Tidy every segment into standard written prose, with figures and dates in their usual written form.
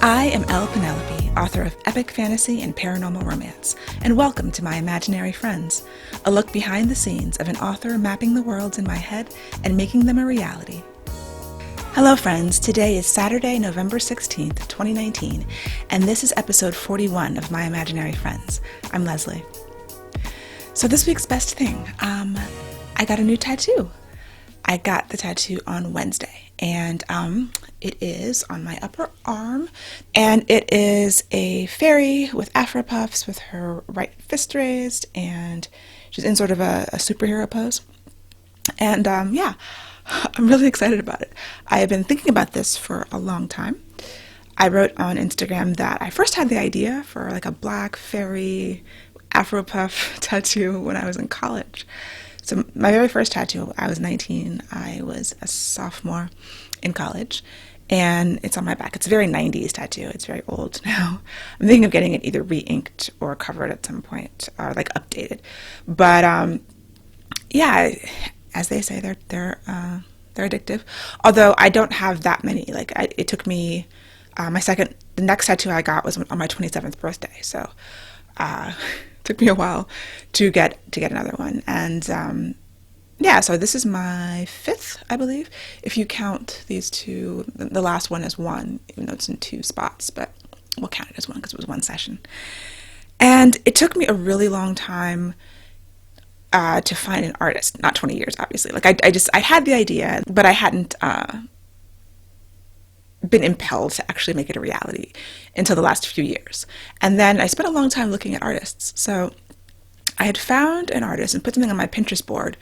I am Penelope, author of epic fantasy and paranormal romance, and welcome to my imaginary friends, a look behind the scenes of an author mapping the worlds in my head and making them a reality. Hello friends, today is Saturday, November 16th, 2019, and this is episode 41 of My Imaginary Friends. I'm Leslie. So this week's best thing, I got a new tattoo. I got the tattoo on Wednesday, and it is on my upper arm, and it is a fairy with afro puffs with her right fist raised, and she's in sort of a superhero pose. And yeah, I'm really excited about it. I have been thinking about this for a long time. I wrote on Instagram that I first had the idea for like a black fairy afro puff tattoo when I was in college. So my very first tattoo, I was 19. I was a sophomore in college, and it's on my back. It's a very 90s tattoo. It's very old now. I'm thinking of getting it either re-inked or covered at some point, or like updated. But yeah, as they say, they're addictive. Although I don't have that many. It took me the next tattoo I got was on my 27th birthday. So. Took me a while to get another one, and yeah, so this is my fifth, I believe, if you count these two. The last one is one, even though it's in two spots, but we'll count it as one because it was one session. And it took me a really long time to find an artist. Not 20 years, obviously. Like I had the idea, but I hadn't been impelled to actually make it a reality until the last few years. And then I spent a long time looking at artists. So I had found an artist and put something on my Pinterest board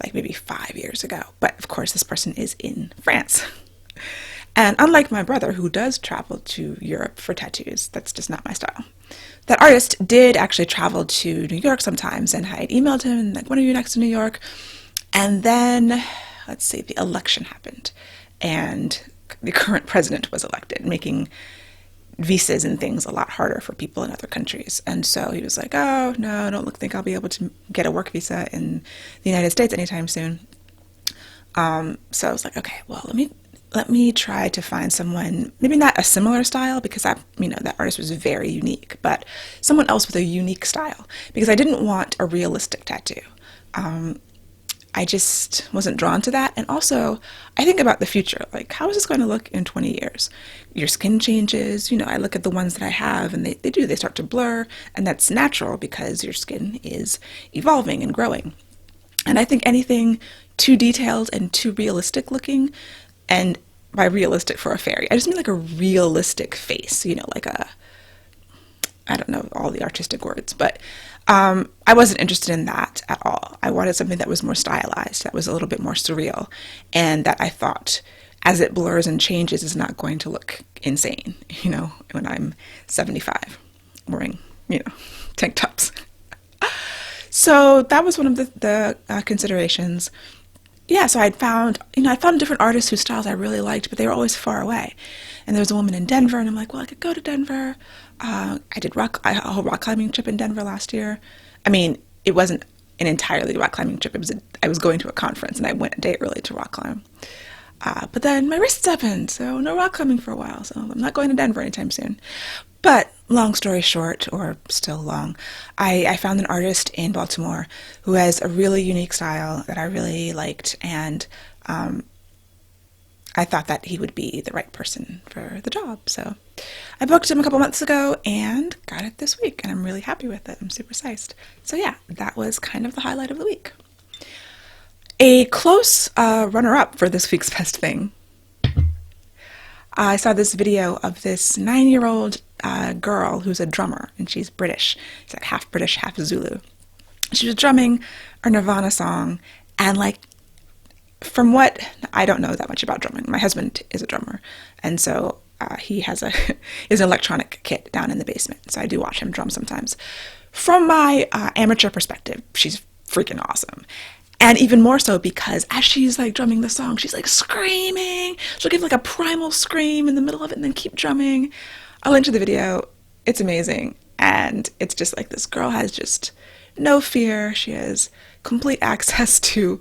like maybe 5 years ago. But of course, this person is in France. And unlike my brother, who does travel to Europe for tattoos, that's just not my style. That artist did actually travel to New York sometimes, and I had emailed him and like, when are you next to New York? And then, let's see, the election happened. And the current president was elected, making visas and things a lot harder for people in other countries. And so he was like, oh, no, I don't think I'll be able to get a work visa in the United States anytime soon. So I was like, okay, well, let me try to find someone, maybe not a similar style, because that artist was very unique, but someone else with a unique style, because I didn't want a realistic tattoo. I just wasn't drawn to that. And also, I think about the future. Like, how is this going to look in 20 years? Your skin changes. I look at the ones that I have, and they start to blur. And that's natural because your skin is evolving and growing. And I think anything too detailed and too realistic looking, and by realistic for a fairy, I just mean like a realistic face, I don't know all the artistic words, but I wasn't interested in that at all. I wanted something that was more stylized, that was a little bit more surreal, and that I thought, as it blurs and changes, is not going to look insane, when I'm 75, wearing, tank tops. So that was one of the considerations. Yeah, so I found different artists whose styles I really liked, but they were always far away. And there was a woman in Denver, and I'm like, well, I could go to Denver. I did a whole rock climbing trip in Denver last year. I mean, it wasn't an entirely rock climbing trip. I was going to a conference, and I went a day early to rock climb. But then my wrists happened, so no rock climbing for a while. So I'm not going to Denver anytime soon. But long story short, or still long, I found an artist in Baltimore who has a really unique style that I really liked, and I thought that he would be the right person for the job. So I booked him a couple months ago and got it this week, and I'm really happy with it. I'm super psyched. So yeah, that was kind of the highlight of the week. A close runner-up for this week's best thing. I saw this video of this 9-year-old girl who's a drummer, and she's British. She's like half British, half Zulu. She was drumming a Nirvana song, and from what, I don't know that much about drumming. My husband is a drummer, and so he has his electronic kit down in the basement, so I do watch him drum sometimes. From my amateur perspective, she's freaking awesome. And even more so because as she's drumming the song, she's screaming. She'll give a primal scream in the middle of it and then keep drumming. I'll link to the video. It's amazing. And it's just this girl has just no fear. She has complete access to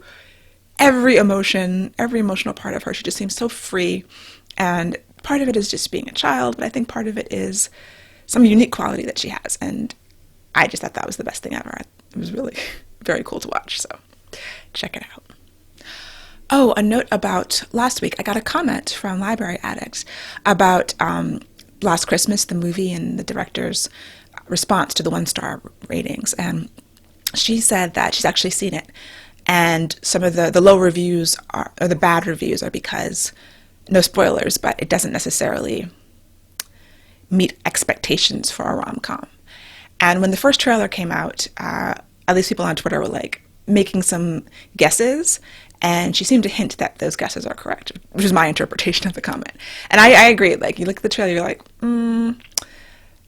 every emotion, every emotional part of her. She just seems so free and part of it is just being a child, but I think part of it is some unique quality that she has. And I just thought that was the best thing ever. It was really very cool to watch. So check it out. Oh, a note about last week. I got a comment from Library Addict about Last Christmas, the movie, and the director's response to the 1-star ratings. And she said that she's actually seen it. And some of the low reviews or the bad reviews are because, no spoilers, but it doesn't necessarily meet expectations for a rom-com. And when the first trailer came out, at least people on Twitter were like making some guesses, and she seemed to hint that those guesses are correct, which is my interpretation of the comment. And I agree. Like, you look at the trailer, you're like,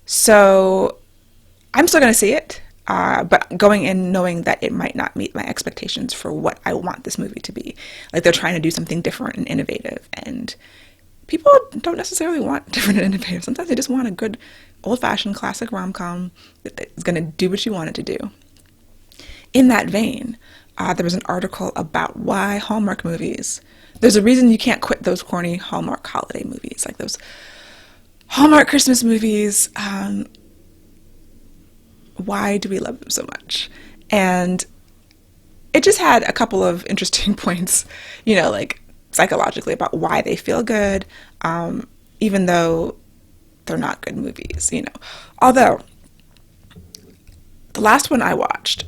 So I'm still going to see it, but going in knowing that it might not meet my expectations for what I want this movie to be. Like, they're trying to do something different and innovative, and people don't necessarily want different and innovative. Sometimes they just want a good old-fashioned classic rom-com that is going to do what you want it to do. In that vein, there was an article about why Hallmark movies, there's a reason you can't quit those corny Hallmark holiday movies, like those Hallmark Christmas movies. Why do we love them so much? And it just had a couple of interesting points, like psychologically about why they feel good, even though they're not good movies, Although, the last one I watched,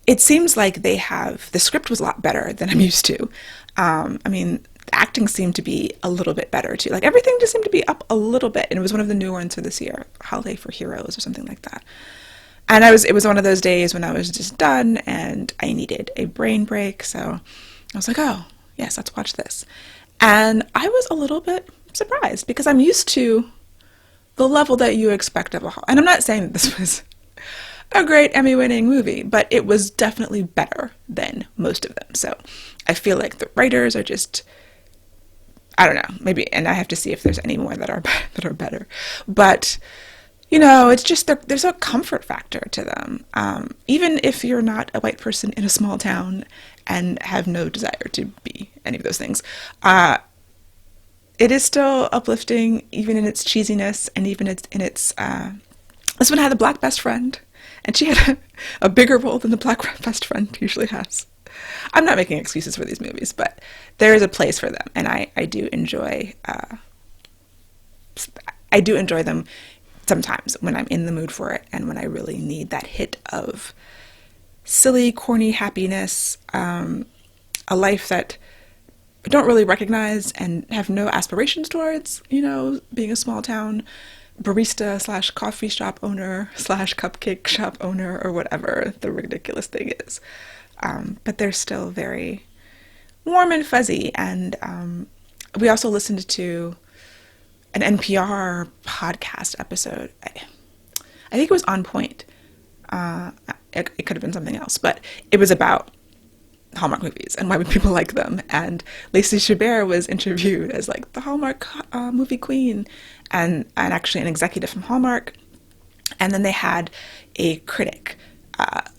it seems like the script was a lot better than I'm used to. The acting seemed to be a little bit better too. Like, everything just seemed to be up a little bit. And it was one of the new ones for this year, Holiday for Heroes or something like that. And it was one of those days when I was just done and I needed a brain break. So I was like, oh, yes, let's watch this. And I was a little bit surprised because I'm used to the level that you expect of and I'm not saying that this was a great Emmy-winning movie, but it was definitely better than most of them. So I feel like the writers are just, I don't know, maybe, and I have to see if there's any more that are better. But, it's just, there's a comfort factor to them. Even if you're not a white person in a small town and have no desire to be any of those things, it is still uplifting, even in its cheesiness, and even in its, this one had a black best friend, and she had a bigger role than the black best friend usually has. I'm not making excuses for these movies, but there is a place for them, and I do enjoy them sometimes when I'm in the mood for it and when I really need that hit of silly, corny happiness, a life that I don't really recognize and have no aspirations towards, being a small town barista / coffee shop owner / cupcake shop owner, or whatever the ridiculous thing is. But they're still very warm and fuzzy. And we also listened to an NPR podcast episode. I think it was On Point. It could have been something else, but it was about Hallmark movies and why would people like them. And Lacey Chabert was interviewed as like the Hallmark movie queen, and actually an executive from Hallmark. And then they had a critic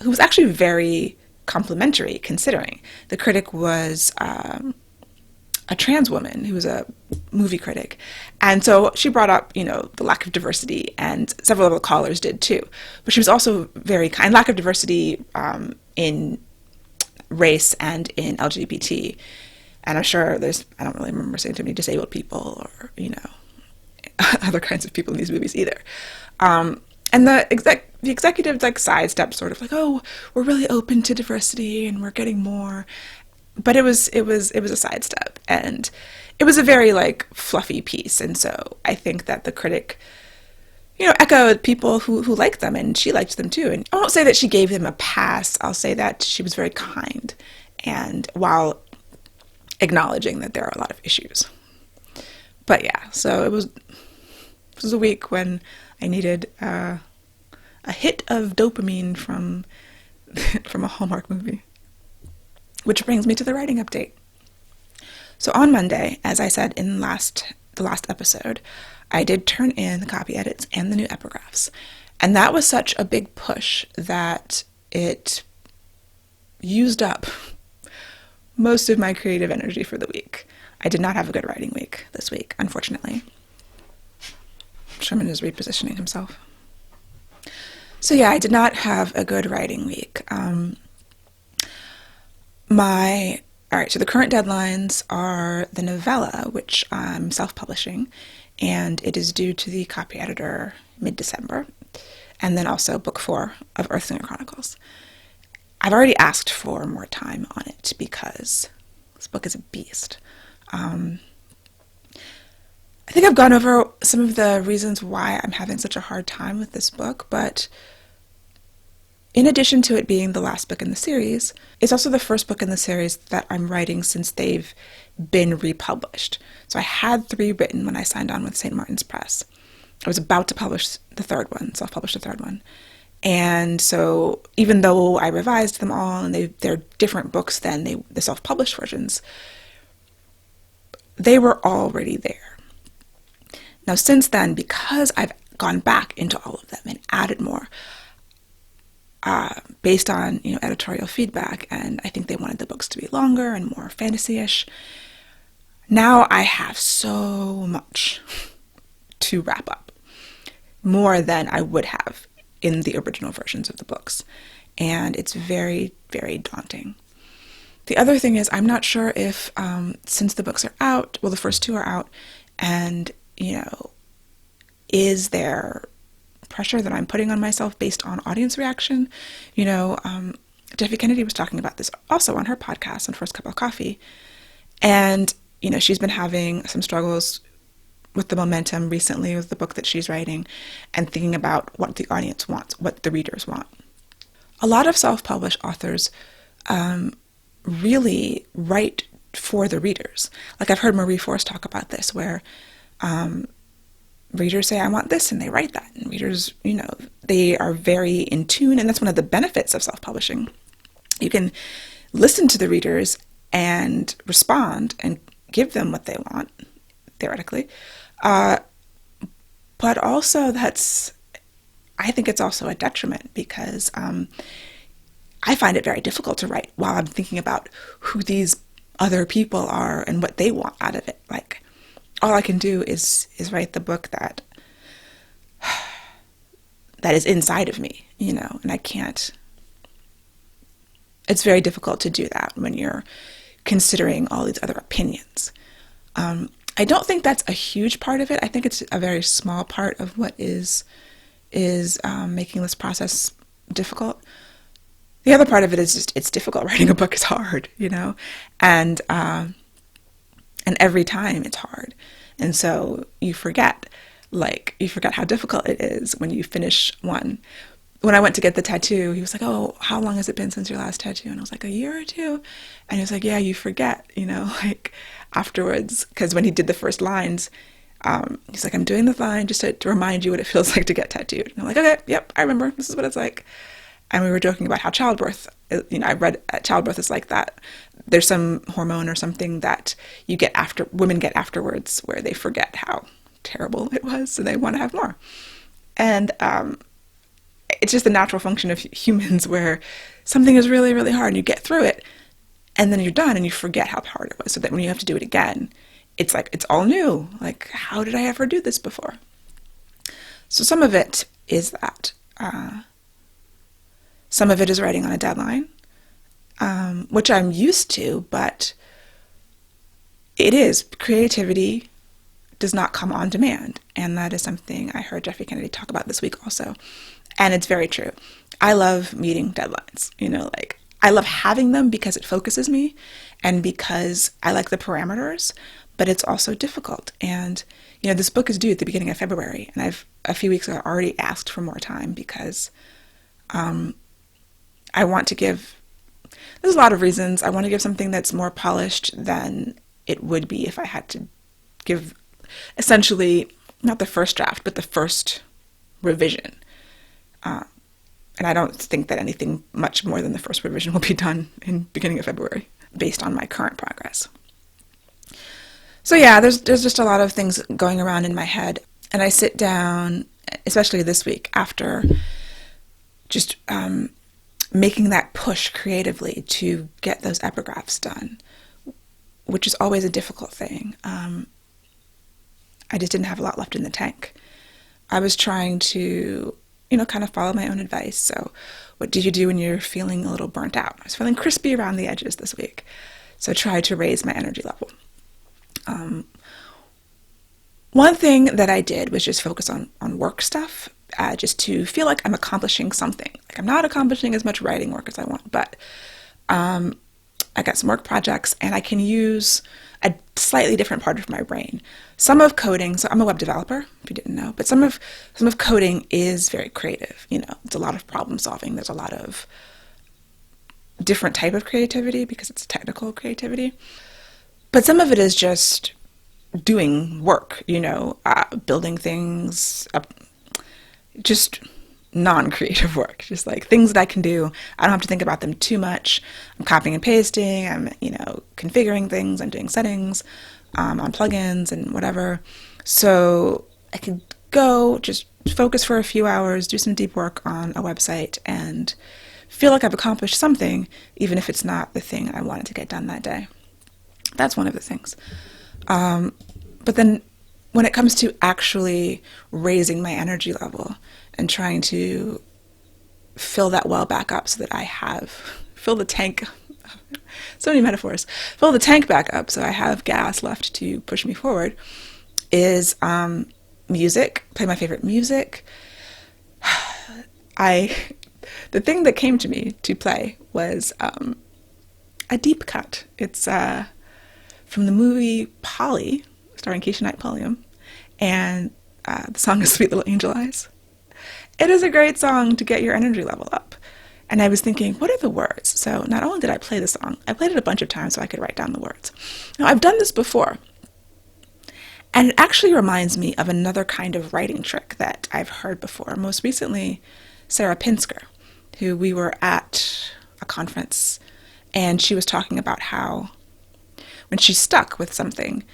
who was actually very complimentary, considering the critic was a trans woman who was a movie critic. And so she brought up, the lack of diversity, and several of the callers did too. But she was also very kind, lack of diversity in race and in LGBT. And I'm sure I don't really remember seeing too many disabled people or, other kinds of people in these movies either. And the executive sidestepped sort of like, oh, we're really open to diversity and we're getting more. But it was a sidestep, and it was a very fluffy piece. And so I think that the critic, echoed people who liked them, and she liked them too. And I won't say that she gave them a pass. I'll say that she was very kind, and while acknowledging that there are a lot of issues. But yeah, so it was a week when I needed a hit of dopamine from a Hallmark movie. Which brings me to the writing update. So on Monday, as I said in the last episode, I did turn in the copy edits and the new epigraphs. And that was such a big push that it used up most of my creative energy for the week. I did not have a good writing week this week, unfortunately. Sherman is repositioning himself. So yeah, I did not have a good writing week. So the current deadlines are the novella, which I'm self-publishing, and it is due to the copy editor mid-December, and then also book 4 of Earthsinger Chronicles. I've already asked for more time on it because this book is a beast. I think I've gone over some of the reasons why I'm having such a hard time with this book, but in addition to it being the last book in the series, it's also the first book in the series that I'm writing since they've been republished. So I had 3 written when I signed on with St. Martin's Press. I was about to publish the third one, self-publish the third one. And so even though I revised them all and they're different books than the self-published versions, they were already there. Now since then, because I've gone back into all of them and added more, based on editorial feedback, and I think they wanted the books to be longer and more fantasy-ish, now I have so much to wrap up, more than I would have in the original versions of the books. And it's very, very daunting. The other thing is, I'm not sure if, since the books are out, well, the first 2 are out, and, is there pressure that I'm putting on myself based on audience reaction? Jeffe Kennedy was talking about this also on her podcast, on First Cup of Coffee. And, she's been having some struggles with the momentum recently with the book that she's writing and thinking about what the audience wants, what the readers want. A lot of self-published authors really write for the readers. Like I've heard Marie Force talk about this, where readers say, I want this, and they write that. And readers, they are very in tune, and that's one of the benefits of self-publishing. You can listen to the readers and respond and give them what they want, theoretically. But also I think it's also a detriment because I find it very difficult to write while I'm thinking about who these other people are and what they want out of it. Like, all I can do is write the book that is inside of me, and I can't. It's very difficult to do that when you're considering all these other opinions. I don't think that's a huge part of it. I think it's a very small part of what is making this process difficult. The other part of it is just it's difficult. Writing a book is hard, and every time it's hard. And so you forget how difficult it is when you finish one. When I went to get the tattoo, he was like, oh, how long has it been since your last tattoo? And I was like, a year or 2. And he was like, yeah, you forget, afterwards. Because when he did the first lines, he's like, I'm doing the line just to remind you what it feels like to get tattooed. And I'm like, okay, yep, I remember. This is what it's like. And we were joking about how childbirth, I read childbirth is like that. There's some hormone or something that women get afterwards where they forget how terrible it was, so they want to have more. And it's just the natural function of humans where something is really, really hard and you get through it and then you're done and you forget how hard it was, so that when you have to do it again, it's like, it's all new. Like, how did I ever do this before? So some of it is that. Some of it is writing on a deadline, which I'm used to, but creativity does not come on demand. And that is something I heard Jeffe Kennedy talk about this week also. And it's very true. I love meeting deadlines, I love having them because it focuses me and because I like the parameters, but it's also difficult. And, this book is due at the beginning of February, and I've a few weeks ago already asked for more time because I want to give, there's a lot of reasons. I want to give something that's more polished than it would be if I had to give essentially not the first draft, but the first revision. And I don't think that anything much more than the first revision will be done in beginning of February based on my current progress. So yeah, there's just a lot of things going around in my head. And I sit down, especially this week, after just making that push creatively to get those epigraphs done, which is always a difficult thing. I just didn't have a lot left in the tank. I was trying to, kind of follow my own advice. So what do you do when you're feeling a little burnt out? I was feeling crispy around the edges this week. So I tried to raise my energy level. One thing that I did was just focus on work stuff, just to feel like I'm accomplishing something. Like I'm not accomplishing as much writing work as I want, but I got some work projects and I can use a slightly different part of my brain. Some of coding, so I'm a web developer, if you didn't know, but some of coding is very creative. It's a lot of problem solving. There's a lot of different type of creativity because it's technical creativity. But some of it is just doing work, building things, just non-creative work, just like things that I can do. I don't have to think about them too much. I'm copying and pasting, I'm, configuring things, I'm doing settings on plugins and whatever. So I could go just focus for a few hours, do some deep work on a website and feel like I've accomplished something, even if it's not the thing I wanted to get done that day. That's one of the things. But then when it comes to actually raising my energy level and trying to fill that well back up so that fill the tank, so many metaphors, fill the tank back up so I have gas left to push me forward, is music, play my favorite music. The thing that came to me to play was a deep cut. It's from the movie Polly, starring Keisha Knight Pulliam, and the song is Sweet Little Angel Eyes. It is a great song to get your energy level up. And I was thinking, what are the words? So not only did I play the song, I played it a bunch of times so I could write down the words. Now, I've done this before, and it actually reminds me of another kind of writing trick that I've heard before. Most recently, Sarah Pinsker, who we were at a conference, and she was talking about how when she's stuck with something,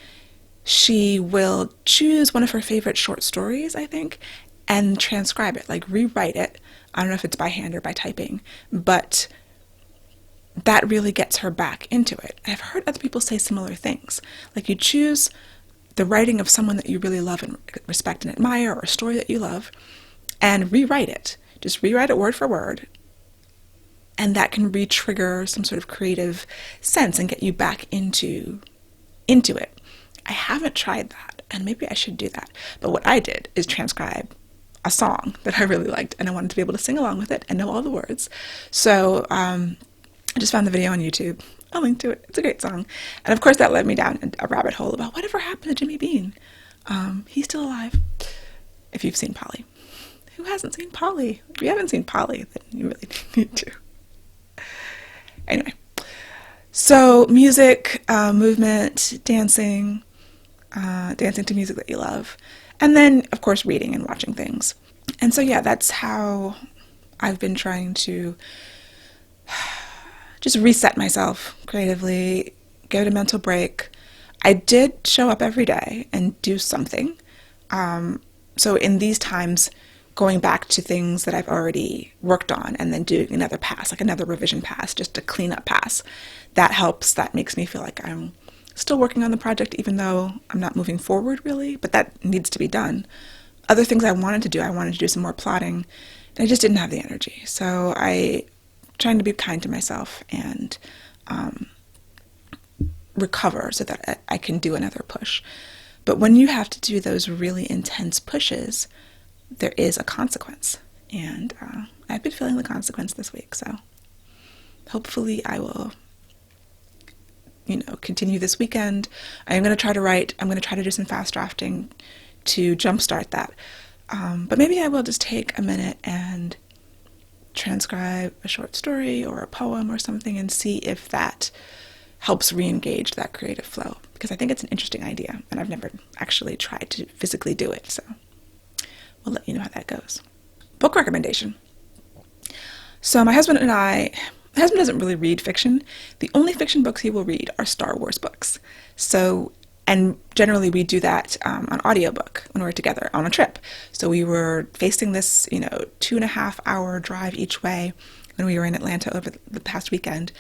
she will choose one of her favorite short stories, I think, and transcribe it, like rewrite it. I don't know if it's by hand or by typing, but that really gets her back into it. I've heard other people say similar things. Like you choose the writing of someone that you really love and respect and admire, or a story that you love, and rewrite it. Just rewrite it word for word. And that can re-trigger some sort of creative sense and get you back into it. I haven't tried that, and maybe I should do that. But what I did is transcribe a song that I really liked, and I wanted to be able to sing along with it and know all the words. So I just found the video on YouTube. I'll link to it. It's a great song. And of course that led me down a rabbit hole about whatever happened to Jimmy Bean. He's still alive, if you've seen Polly. Who hasn't seen Polly? If you haven't seen Polly, then you really need to. Anyway, so music, movement, dancing to music that you love, and then, of course, reading and watching things. And so, yeah, that's how I've been trying to just reset myself creatively, get a mental break. I did show up every day and do something. So in these times, going back to things that I've already worked on and then doing another pass, like another revision pass, just a cleanup pass, that helps. That makes me feel like I'm still working on the project, even though I'm not moving forward really, but that needs to be done. Other things I wanted to do some more plotting, and I just didn't have the energy. So trying to be kind to myself and recover so that I can do another push. But when you have to do those really intense pushes, there is a consequence. And I've been feeling the consequence this week. So hopefully I will, continue this weekend. I'm going to try to write. I'm going to try to do some fast drafting to jumpstart that. But maybe I will just take a minute and transcribe a short story or a poem or something and see if that helps re-engage that creative flow, because I think it's an interesting idea and I've never actually tried to physically do it, so we'll let you know how that goes. Book recommendation. So my husband doesn't really read fiction. The only fiction books he will read are Star Wars books. So, and generally we do that on audiobook when we're together on a trip. So we were facing this, 2.5 hour drive each way when we were in Atlanta over the past weekend.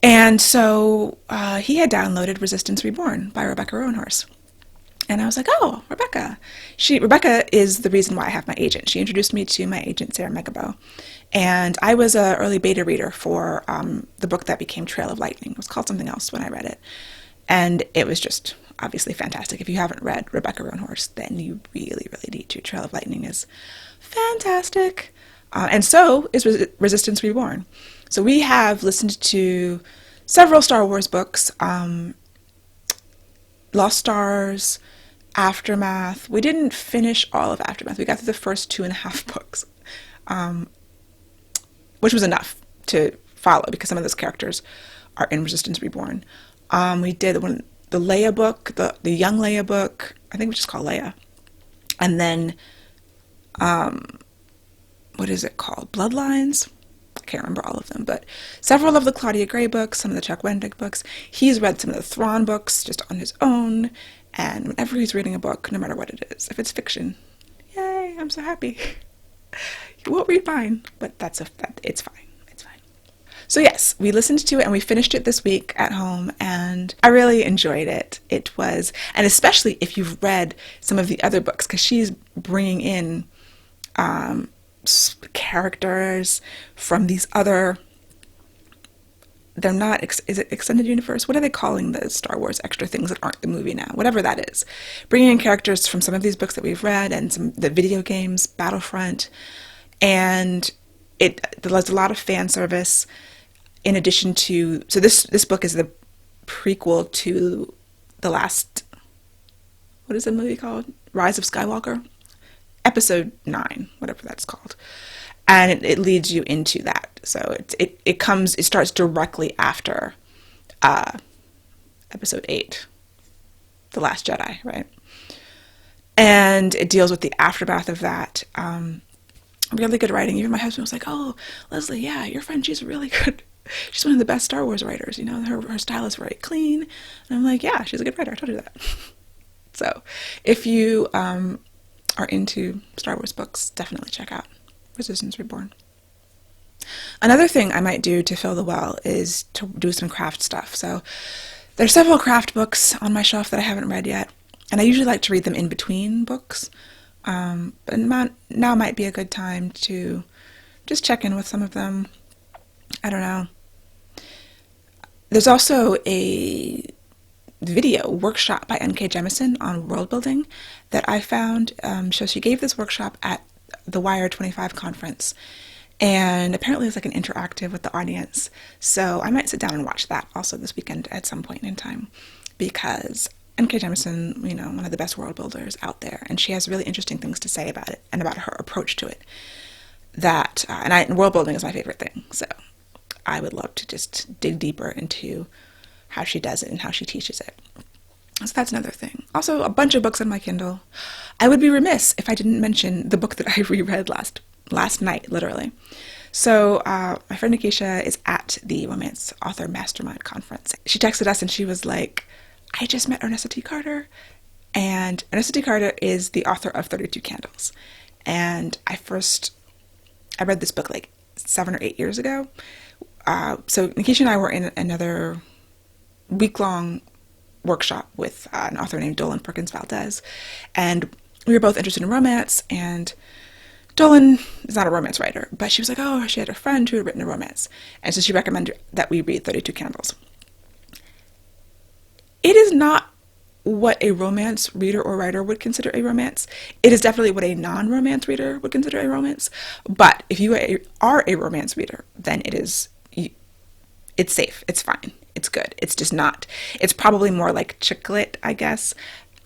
And so he had downloaded Resistance Reborn by Rebecca Roanhorse. And I was like, oh, Rebecca. Rebecca is the reason why I have my agent. She introduced me to my agent, Sarah Megabo. And I was an early beta reader for the book that became Trail of Lightning. It was called something else when I read it. And it was just obviously fantastic. If you haven't read Rebecca Roanhorse, then you really, really need to. Trail of Lightning is fantastic. And so is Resistance Reborn. So we have listened to several Star Wars books, Lost Stars, Aftermath. We didn't finish all of Aftermath. We got through the first 2.5 books, which was enough to follow because some of those characters are in Resistance Reborn. We did the Leia book, the young Leia book. I think we just call Leia. And then, what is it called? Bloodlines? I can't remember all of them, but several of the Claudia Gray books, some of the Chuck Wendig books. He's read some of the Thrawn books just on his own. And whenever he's reading a book, no matter what it is, if it's fiction, yay, I'm so happy. He won't read mine, but it's fine. It's fine. So yes, we listened to it and we finished it this week at home, and I really enjoyed it. It was, and especially if you've read some of the other books, because she's bringing in characters from these other, they're not, is it extended universe? What are they calling the Star Wars extra things that aren't the movie now? Whatever that is. Bringing in characters from some of these books that we've read and some the video games, Battlefront, and there's a lot of fan service in addition to, so this book is the prequel to the last, what is the movie called? Rise of Skywalker? Episode 9, whatever that's called. And it leads you into that. So it starts directly after episode 8, The Last Jedi, right? And it deals with the aftermath of that. Really good writing. Even my husband was like, oh, Leslie, yeah, your friend, she's really good. She's one of the best Star Wars writers. You know, her style is very clean. And I'm like, yeah, she's a good writer. I told you that. So if you are into Star Wars books, definitely check out Resistance Reborn. Another thing I might do to fill the well is to do some craft stuff. So there's several craft books on my shelf that I haven't read yet, and I usually like to read them in between books. But now might be a good time to just check in with some of them. I don't know. There's also a video workshop by N.K. Jemisin on world building that I found. So she gave this workshop at the Wire 25 conference, and apparently it's like an interactive with the audience. So I might sit down and watch that also this weekend at some point in time, because N.K. Jemisin, you know, one of the best world builders out there, and she has really interesting things to say about it and about her approach to it. And world building is my favorite thing, so I would love to just dig deeper into how she does it and how she teaches it. So that's another thing. Also, a bunch of books on my Kindle. I would be remiss if I didn't mention the book that I reread last night, literally. So my friend Nikisha is at the Romance Author Mastermind Conference. She texted us and she was like, I just met Ernesta T. Carter. And Ernesta T. Carter is the author of 32 Candles. And I read this book like 7 or 8 years ago. So Nikisha and I were in another week-long workshop with an author named Dolan Perkins Valdez, and we were both interested in romance, and Dolan is not a romance writer, but she was like, oh, she had a friend who had written a romance, and so she recommended that we read 32 Candles. It is not what a romance reader or writer would consider a romance. It is definitely what a non-romance reader would consider a romance, but if you are a romance reader, then it's safe, it's fine. It's good. It's just not. It's probably more like chick lit, I guess.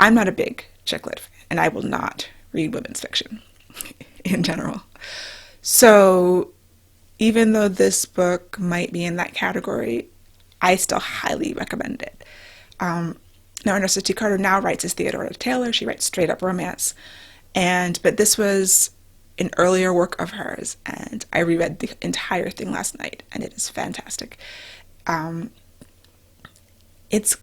I'm not a big chick lit fan, and I will not read women's fiction in general. So even though this book might be in that category, I still highly recommend it. Now, Ernesta T. Carter now writes as Theodora Taylor. She writes straight up romance. But this was an earlier work of hers, and I reread the entire thing last night, and it is fantastic. It's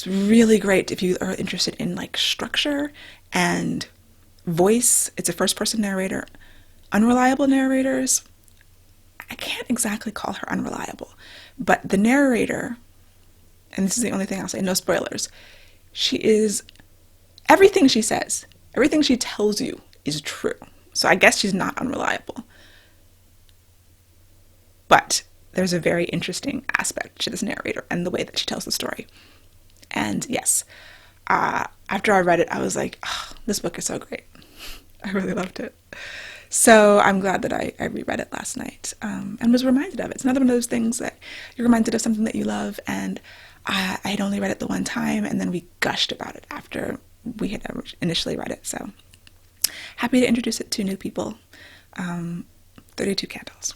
really great if you are interested in like structure and voice. It's a first person narrator, unreliable narrators. I can't exactly call her unreliable, but the narrator, and this is the only thing I'll say, no spoilers, everything she says, everything she tells you is true. So I guess she's not unreliable. But there's a very interesting aspect to this narrator and the way that she tells the story. And yes, after I read it, I was like, oh, this book is so great. I really loved it. So I'm glad that I reread it last night and was reminded of it. It's another one of those things that you're reminded of something that you love, and I had only read it the one time, and then we gushed about it after we had initially read it. So happy to introduce it to new people. 32 Candles.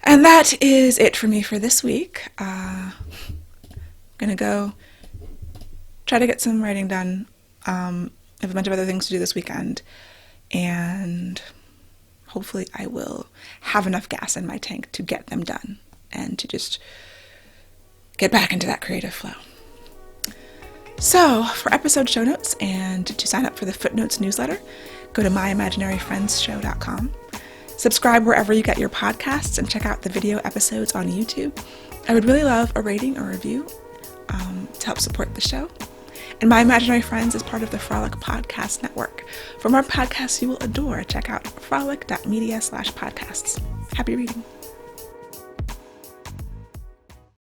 And that is it for me for this week. I'm going to go try to get some writing done. I have a bunch of other things to do this weekend, and hopefully I will have enough gas in my tank to get them done and to just get back into that creative flow. So, for episode show notes and to sign up for the Footnotes newsletter, go to myimaginaryfriendsshow.com. Subscribe wherever you get your podcasts and check out the video episodes on YouTube. I would really love a rating or review to help support the show. And My Imaginary Friends is part of the Frolic Podcast Network. For more podcasts you will adore, check out frolic.media/podcasts. Happy reading.